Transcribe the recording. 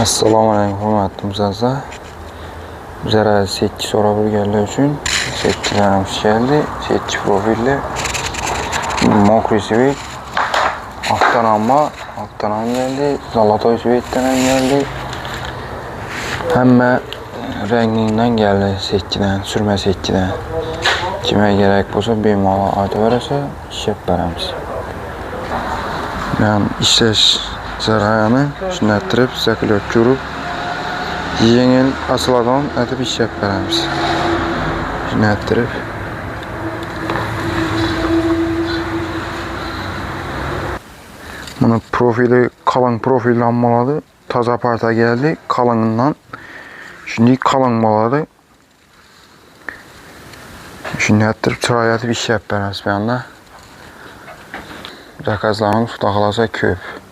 Assalomu alaykum hurmatli mijozlar. Bizlar setchi so'rab bo'lganlar uchun setchilarimiz keldi. Setchi profilli mokriy svet, avtonom geldi, zolotoy svetdan ham geldi. Hamma rangidan geldi setchidan, surma setchidan. Kimga kerak bo'lsa bemalol aytaversa, ishlab beramiz. Men ishlash zararını şunattirib, saklab ko'rib, yengil asladon atib ishlab beramiz. Shunattirib. Buni profili qalin profildan bo'ladi. Toza parta geldi, qalinidan. Shunday qalin bo'ladi. Shunattirib, chiroyli atib ishlab beramiz bunda. Zakazlarimiz xudo xolasa ko'p.